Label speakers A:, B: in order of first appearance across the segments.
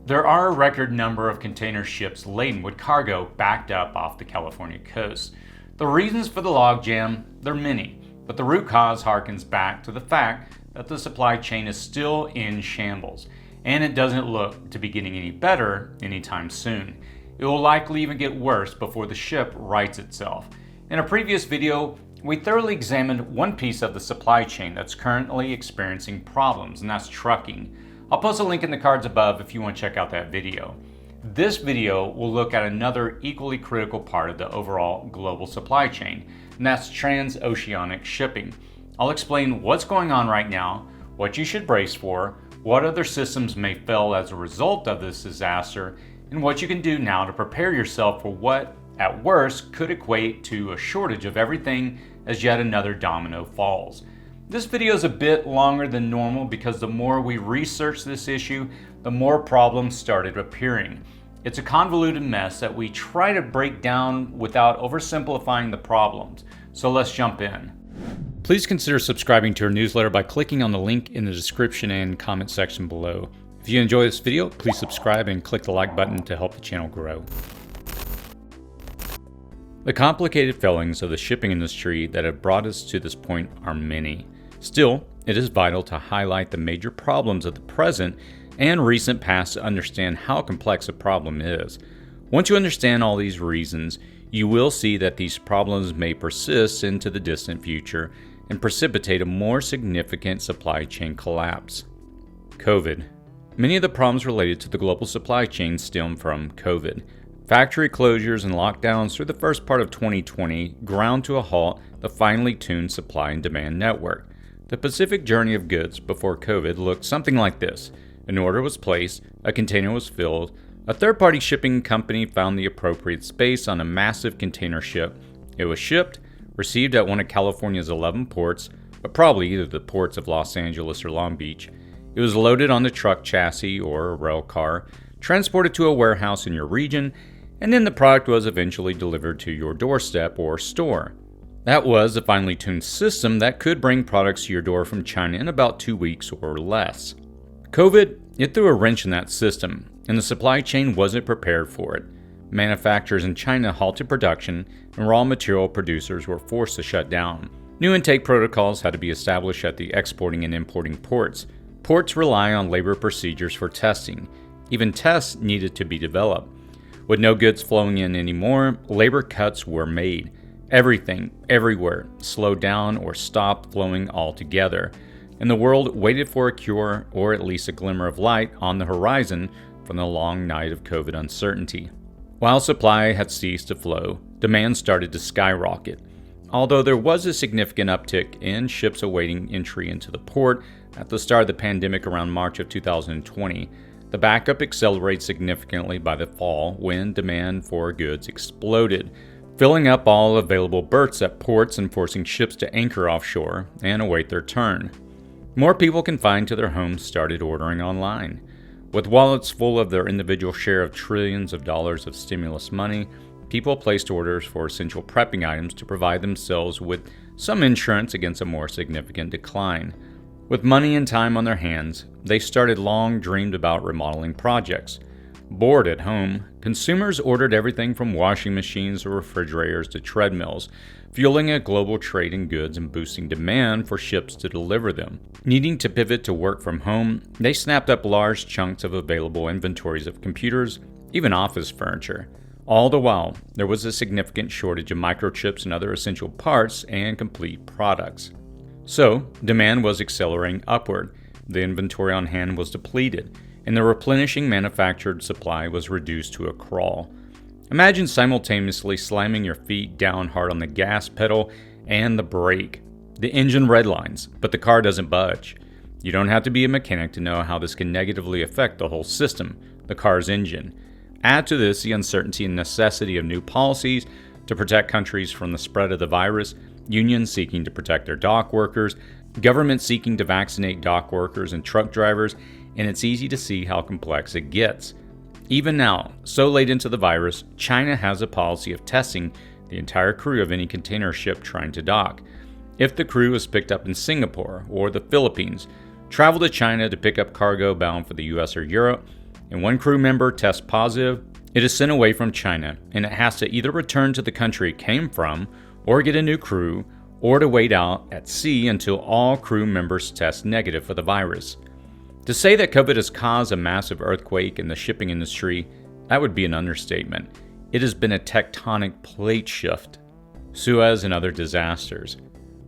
A: There are a record number of container ships laden with cargo backed up off the California coast. The reasons for the logjam, they're many, but the root cause harkens back to the fact that the supply chain is still in shambles, and it doesn't look to be getting any better anytime soon. It will likely even get worse before the ship rights itself. In a previous video, we thoroughly examined one piece of the supply chain that's currently experiencing problems, and that's trucking. I'll post a link in the cards above if you want to check out that video. This video will look at another equally critical part of the overall global supply chain, and that's transoceanic shipping. I'll explain what's going on right now, what you should brace for, what other systems may fail as a result of this disaster, and what you can do now to prepare yourself for what, at worst, could equate to a shortage of everything as yet another domino falls. This video is a bit longer than normal because the more we research this issue, the more problems started appearing. It's a convoluted mess that we try to break down without oversimplifying the problems. So let's jump in. Please consider subscribing to our newsletter by clicking on the link in the description and comment section below. If you enjoy this video, please subscribe and click the like button to help the channel grow. The complicated failings of the shipping industry that have brought us to this point are many. Still, it is vital to highlight the major problems of the present and recent past to understand how complex a problem is. Once you understand all these reasons, you will see that these problems may persist into the distant future and precipitate a more significant supply chain collapse. COVID. Many of the problems related to the global supply chain stem from COVID. Factory closures and lockdowns through the first part of 2020 ground to a halt the finely tuned supply and demand network. The Pacific journey of goods before COVID looked something like this. An order was placed, a container was filled, a third-party shipping company found the appropriate space on a massive container ship. It was shipped, received at one of California's 11 ports, but probably either the ports of Los Angeles or Long Beach. It was loaded on the truck chassis or a rail car, transported to a warehouse in your region, and then the product was eventually delivered to your doorstep or store. That was a finely tuned system that could bring products to your door from China in about 2 weeks or less. COVID, it threw a wrench in that system, and the supply chain wasn't prepared for it. Manufacturers in China halted production, and raw material producers were forced to shut down. New intake protocols had to be established at the exporting and importing ports. Ports rely on labor procedures for testing. Even tests needed to be developed. With no goods flowing in anymore, labor cuts were made. Everything, everywhere, slowed down or stopped flowing altogether, and the world waited for a cure or at least a glimmer of light on the horizon from the long night of COVID uncertainty. While supply had ceased to flow, demand started to skyrocket. Although there was a significant uptick in ships awaiting entry into the port at the start of the pandemic around March of 2020, the backup accelerated significantly by the fall when demand for goods exploded, filling up all available berths at ports and forcing ships to anchor offshore and await their turn. More people confined to their homes started ordering online. With wallets full of their individual share of trillions of dollars of stimulus money, people placed orders for essential prepping items to provide themselves with some insurance against a more significant decline. With money and time on their hands, they started long dreamed about remodeling projects. Bored at home, consumers ordered everything from washing machines or refrigerators to treadmills, fueling a global trade in goods and boosting demand for ships to deliver them. Needing to pivot to work from home, they snapped up large chunks of available inventories of computers, even office furniture. All the while, there was a significant shortage of microchips and other essential parts and complete products. So, demand was accelerating upward, the inventory on hand was depleted, and the replenishing manufactured supply was reduced to a crawl. Imagine simultaneously slamming your feet down hard on the gas pedal and the brake. The engine redlines, but the car doesn't budge. You don't have to be a mechanic to know how this can negatively affect the whole system, the car's engine. Add to this the uncertainty and necessity of new policies to protect countries from the spread of the virus, unions seeking to protect their dock workers, government seeking to vaccinate dock workers and truck drivers, and it's easy to see how complex it gets. Even now, so late into the virus, China has a policy of testing the entire crew of any container ship trying to dock. If the crew is picked up in Singapore or the Philippines, travel to China to pick up cargo bound for the US or Europe, and one crew member tests positive, it is sent away from China, and it has to either return to the country it came from, or get a new crew, or to wait out at sea until all crew members test negative for the virus. To say that COVID has caused a massive earthquake in the shipping industry, that would be an understatement. It has been a tectonic plate shift. Suez and other disasters.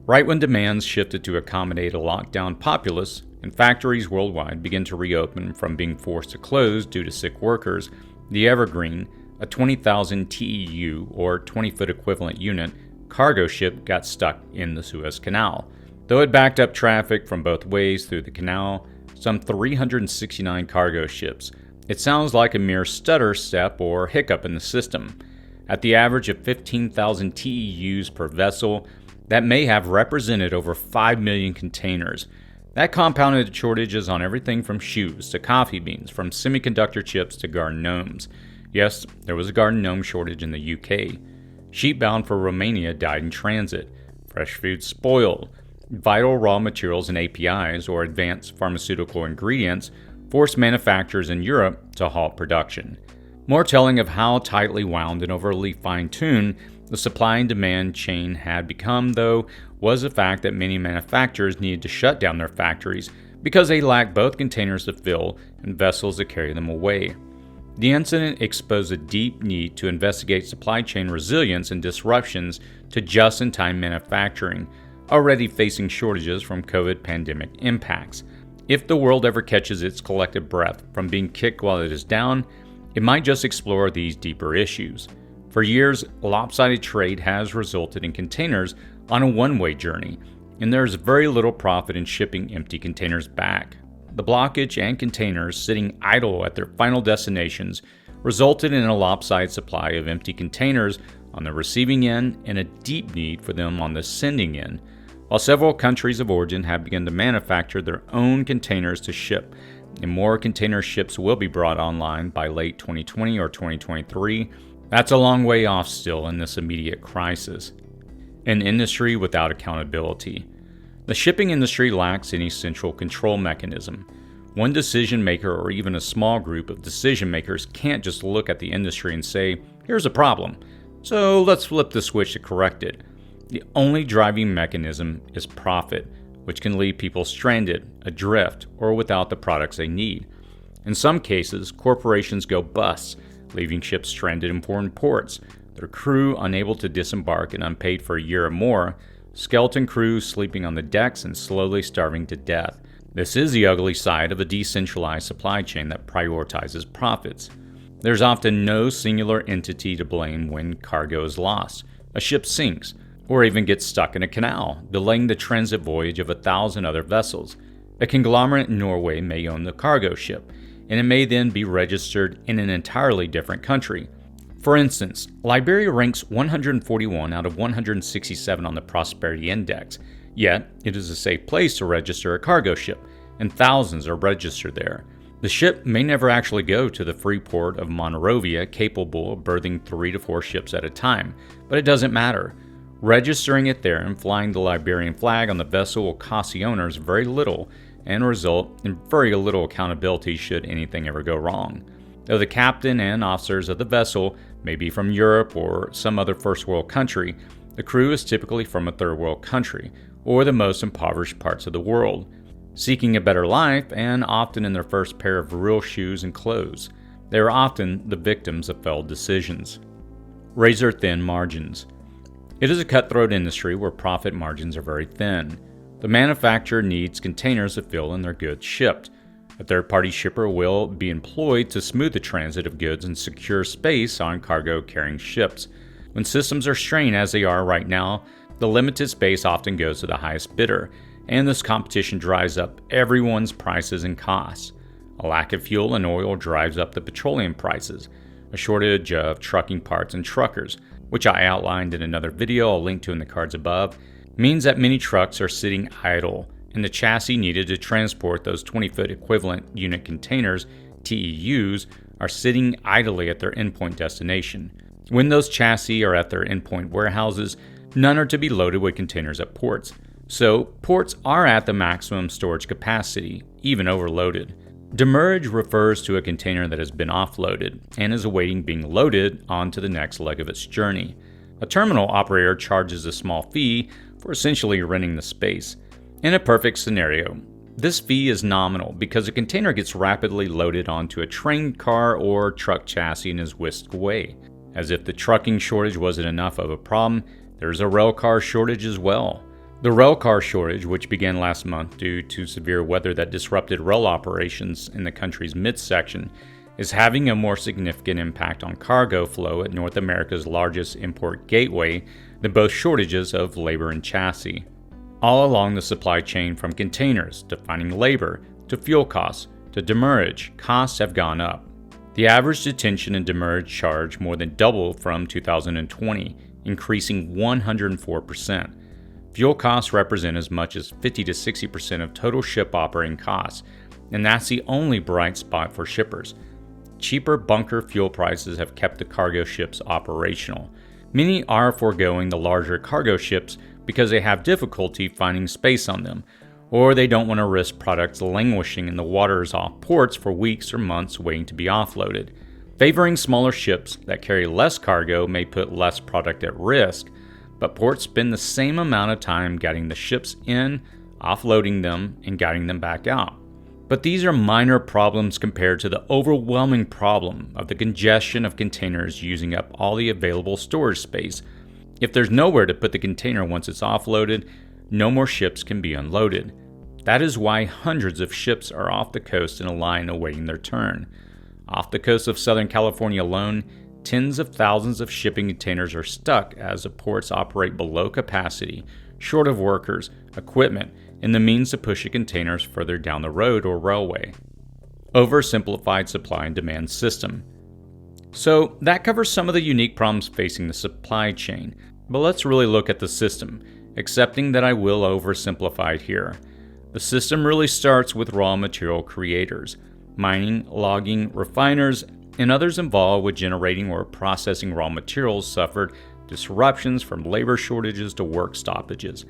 A: Right when demands shifted to accommodate a lockdown populace, and factories worldwide began to reopen from being forced to close due to sick workers, the Evergreen, a 20,000 TEU or 20-foot equivalent unit, cargo ship got stuck in the Suez Canal. Though it backed up traffic from both ways through the canal, some 369 cargo ships, it sounds like a mere stutter step or hiccup in the system. At the average of 15,000 TEUs per vessel, that may have represented over 5 million containers. That compounded shortages on everything from shoes to coffee beans, from semiconductor chips to garden gnomes. Yes, there was a garden gnome shortage in the UK. Sheep bound for Romania died in transit. Fresh food spoiled. Vital raw materials and APIs, or advanced pharmaceutical ingredients, forced manufacturers in Europe to halt production. More telling of how tightly wound and overly fine-tuned the supply and demand chain had become, though, was the fact that many manufacturers needed to shut down their factories because they lacked both containers to fill and vessels to carry them away. The incident exposed a deep need to investigate supply chain resilience and disruptions to just-in-time manufacturing, already facing shortages from COVID pandemic impacts. If the world ever catches its collective breath from being kicked while it is down, it might just explore these deeper issues. For years, lopsided trade has resulted in containers on a one-way journey, and there is very little profit in shipping empty containers back. The blockage and containers sitting idle at their final destinations resulted in a lopsided supply of empty containers on the receiving end and a deep need for them on the sending end. While several countries of origin have begun to manufacture their own containers to ship, and more container ships will be brought online by late 2020 or 2023, that's a long way off still in this immediate crisis. An industry without accountability. The shipping industry lacks any central control mechanism. One decision maker or even a small group of decision makers can't just look at the industry and say, here's a problem, so let's flip the switch to correct it. The only driving mechanism is profit, which can leave people stranded, adrift, or without the products they need. In some cases, corporations go bust, leaving ships stranded in foreign ports, their crew unable to disembark and unpaid for a year or more, skeleton crews sleeping on the decks and slowly starving to death. This is the ugly side of a decentralized supply chain that prioritizes profits. There's often no singular entity to blame when cargo is lost, a ship sinks, or even gets stuck in a canal, delaying the transit voyage of 1,000 other vessels. A conglomerate in Norway may own the cargo ship, and it may then be registered in an entirely different country. For instance, Liberia ranks 141 out of 167 on the Prosperity Index, yet it is a safe place to register a cargo ship, and thousands are registered there. The ship may never actually go to the free port of Monrovia, capable of berthing 3 to 4 ships at a time, but it doesn't matter. Registering it there and flying the Liberian flag on the vessel will cost the owners very little and result in very little accountability should anything ever go wrong. Though the captain and officers of the vessel may be from Europe or some other first world country, the crew is typically from a third world country or the most impoverished parts of the world, seeking a better life and often in their first pair of real shoes and clothes. They are often the victims of failed decisions. Razor-thin margins. It is a cutthroat industry where profit margins are very thin. The manufacturer needs containers to fill and their goods shipped. A third-party shipper will be employed to smooth the transit of goods and secure space on cargo-carrying ships. When systems are strained as they are right now, the limited space often goes to the highest bidder, and this competition drives up everyone's prices and costs. A lack of fuel and oil drives up the petroleum prices. A shortage of trucking parts and truckers, which I outlined in another video I'll link to in the cards above, means that many trucks are sitting idle, and the chassis needed to transport those 20-foot equivalent unit containers, TEUs, are sitting idly at their endpoint destination. When those chassis are at their endpoint warehouses, none are to be loaded with containers at ports. So, ports are at the maximum storage capacity, even overloaded. Demurrage refers to a container that has been offloaded and is awaiting being loaded onto the next leg of its journey. A terminal operator charges a small fee for essentially renting the space. In a perfect scenario, this fee is nominal because a container gets rapidly loaded onto a train car or truck chassis and is whisked away. As if the trucking shortage wasn't enough of a problem, there's a rail car shortage as well. The rail car shortage, which began last month due to severe weather that disrupted rail operations in the country's midsection, is having a more significant impact on cargo flow at North America's largest import gateway than both shortages of labor and chassis. All along the supply chain, from containers to finding labor to fuel costs to demurrage, costs have gone up. The average detention and demurrage charge more than doubled from 2020, increasing 104%. Fuel costs represent as much as 50 to 60% of total ship operating costs, and that's the only bright spot for shippers. Cheaper bunker fuel prices have kept the cargo ships operational. Many are foregoing the larger cargo ships because they have difficulty finding space on them, or they don't want to risk products languishing in the waters off ports for weeks or months waiting to be offloaded. Favoring smaller ships that carry less cargo may put less product at risk, but ports spend the same amount of time getting the ships in, offloading them, and getting them back out. But these are minor problems compared to the overwhelming problem of the congestion of containers using up all the available storage space. If there's nowhere to put the container once it's offloaded, no more ships can be unloaded. That is why hundreds of ships are off the coast in a line awaiting their turn. Off the coast of Southern California alone, tens of thousands of shipping containers are stuck as the ports operate below capacity, short of workers, equipment, and the means to push the containers further down the road or railway. Oversimplified supply and demand system. So that covers some of the unique problems facing the supply chain, but let's really look at the system, accepting that I will oversimplify it here. The system really starts with raw material creators, mining, logging, refiners, and others involved with generating or processing raw materials suffered disruptions from labor shortages to work stoppages.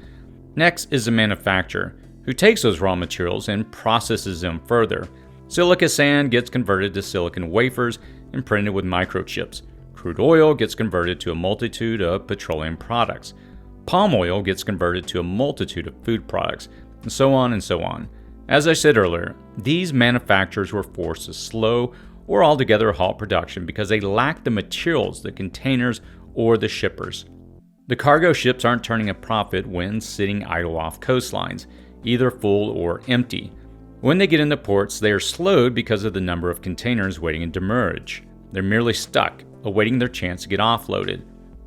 A: Next is the manufacturer, who takes those raw materials and processes them further. Silica sand gets converted to silicon wafers and printed with microchips. Crude oil gets converted to a multitude of petroleum products. Palm oil gets converted to a multitude of food products, and so on and so on. As I said earlier, these manufacturers were forced to slow or altogether halt production because they lacked the materials, the containers, or the shippers. The cargo ships aren't turning a profit when sitting idle off coastlines, either full or empty. When they get into ports, they are slowed because of the number of containers waiting in demurrage. They're merely stuck, awaiting their chance to get offloaded.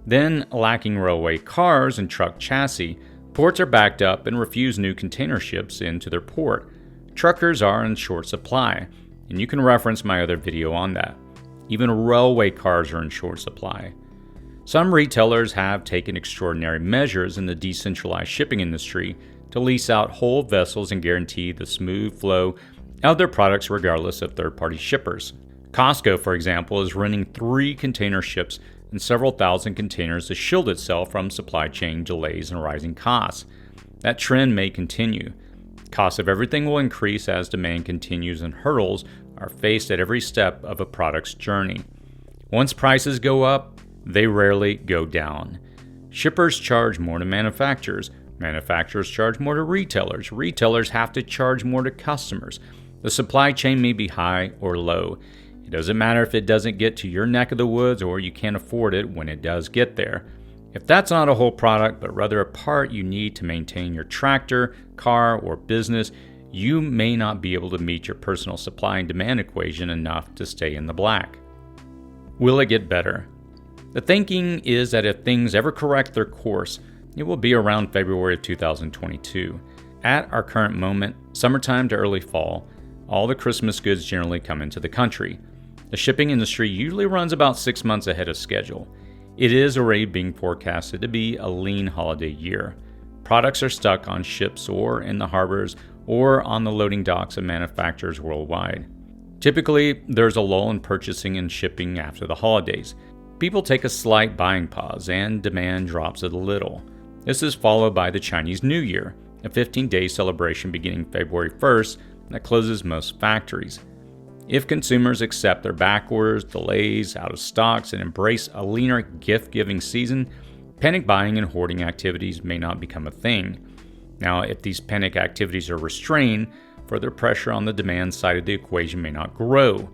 A: Then, lacking railway cars and truck chassis, ports are backed up and refuse new container ships into their port. Truckers are in short supply, and you can reference my other video on that. Even railway cars are in short supply. Some retailers have taken extraordinary measures in the decentralized shipping industry to lease out whole vessels and guarantee the smooth flow of their products regardless of third-party shippers. Costco, for example, is renting 3 container ships and several thousand containers to shield itself from supply chain delays and rising costs. That trend may continue. Costs of everything will increase as demand continues, and hurdles are faced at every step of a product's journey. Once prices go up, they rarely go down. Shippers charge more to manufacturers. Manufacturers charge more to retailers. Retailers have to charge more to customers. The supply chain may be high or low. It doesn't matter if it doesn't get to your neck of the woods or you can't afford it when it does get there. If that's not a whole product, but rather a part you need to maintain your tractor, car, or business, you may not be able to meet your personal supply and demand equation enough to stay in the black. Will it get better? The thinking is that if things ever correct their course, it will be around February of 2022. At our current moment, summertime to early fall, all the Christmas goods generally come into the country. The shipping industry usually runs about 6 months ahead of schedule. It is already being forecasted to be a lean holiday year. Products are stuck on ships or in the harbors or on the loading docks of manufacturers worldwide. Typically, there's a lull in purchasing and shipping after the holidays. People take a slight buying pause and demand drops a little. This is followed by the Chinese New Year, a 15-day celebration beginning February 1st that closes most factories. If consumers accept their back orders, delays, out of stocks, and embrace a leaner gift-giving season, panic buying and hoarding activities may not become a thing. Now, if these panic activities are restrained, further pressure on the demand side of the equation may not grow.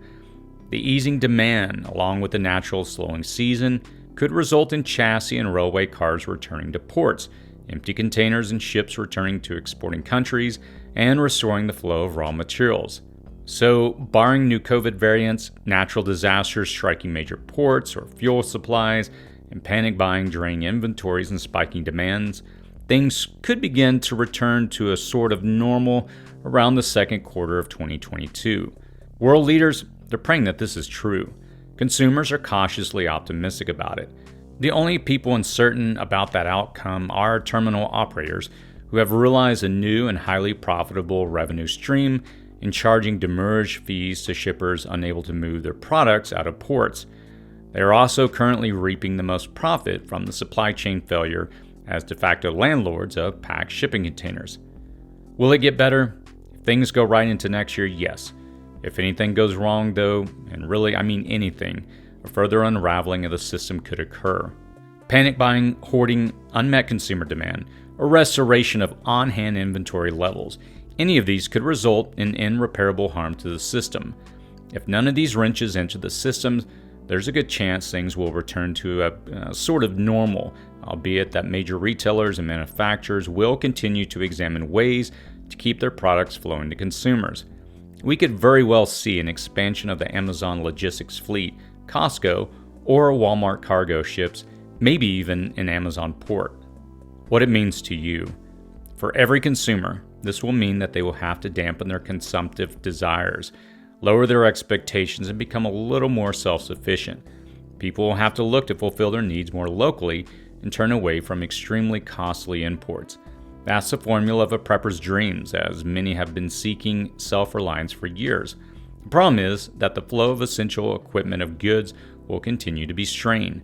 A: The easing demand, along with the natural slowing season, could result in chassis and railway cars returning to ports, empty containers and ships returning to exporting countries, and restoring the flow of raw materials. So, barring new COVID variants, natural disasters striking major ports or fuel supplies, and panic buying draining inventories and spiking demands, things could begin to return to a sort of normal around the second quarter of 2022. World leaders, they're praying that this is true. Consumers are cautiously optimistic about it. The only people uncertain about that outcome are terminal operators who have realized a new and highly profitable revenue stream in charging demurrage fees to shippers unable to move their products out of ports. They are also currently reaping the most profit from the supply chain failure as de facto landlords of packed shipping containers. Will it get better? If things go right into next year, yes. If anything goes wrong, though, and really I mean anything, a further unraveling of the system could occur. Panic buying, hoarding, unmet consumer demand, or restoration of on-hand inventory levels, any of these could result in irreparable harm to the system. If none of these wrenches enter the systems, there's a good chance things will return to a sort of normal, albeit that major retailers and manufacturers will continue to examine ways to keep their products flowing to consumers. We could very well see an expansion of the Amazon logistics fleet, Costco, or Walmart cargo ships, maybe even an Amazon port. What it means to you. For every consumer, this will mean that they will have to dampen their consumptive desires, lower their expectations, and become a little more self-sufficient. People will have to look to fulfill their needs more locally and turn away from extremely costly imports. That's the formula of a prepper's dreams, as many have been seeking self-reliance for years. The problem is that the flow of essential equipment of goods will continue to be strained.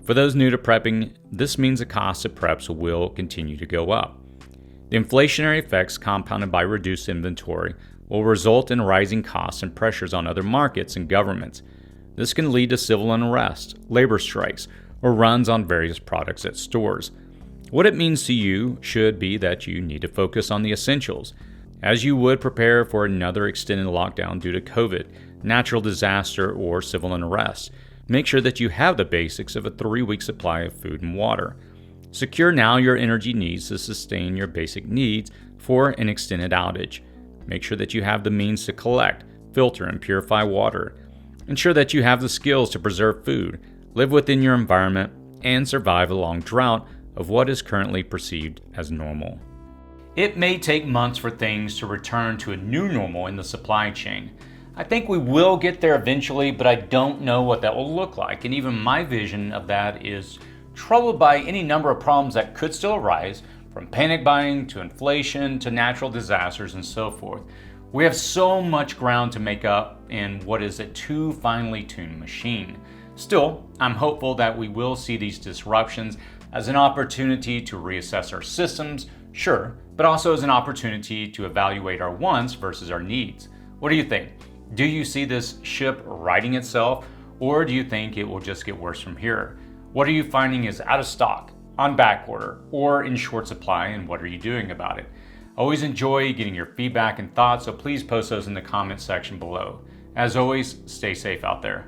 A: For those new to prepping, this means the cost of preps will continue to go up. The inflationary effects compounded by reduced inventory will result in rising costs and pressures on other markets and governments. This can lead to civil unrest, labor strikes, or runs on various products at stores. What it means to you should be that you need to focus on the essentials, as you would prepare for another extended lockdown due to COVID, natural disaster, or civil unrest. Make sure that you have the basics of a 3-week supply of food and water. Secure now your energy needs to sustain your basic needs for an extended outage. Make sure that you have the means to collect, filter, and purify water. Ensure that you have the skills to preserve food, live within your environment, and survive a long drought of what is currently perceived as normal. It may take months for things to return to a new normal in the supply chain. I think we will get there eventually, but I don't know what that will look like. And even my vision of that is troubled by any number of problems that could still arise, from panic buying to inflation to natural disasters and so forth. We have so much ground to make up in what is a too finely tuned machine. Still, I'm hopeful that we will see these disruptions as an opportunity to reassess our systems, sure, but also as an opportunity to evaluate our wants versus our needs. What do you think? Do you see this ship righting itself, or do you think it will just get worse from here? What are you finding is out of stock, on back order, or in short supply, and what are you doing about it? I always enjoy getting your feedback and thoughts, so please post those in the comments section below. As always, stay safe out there.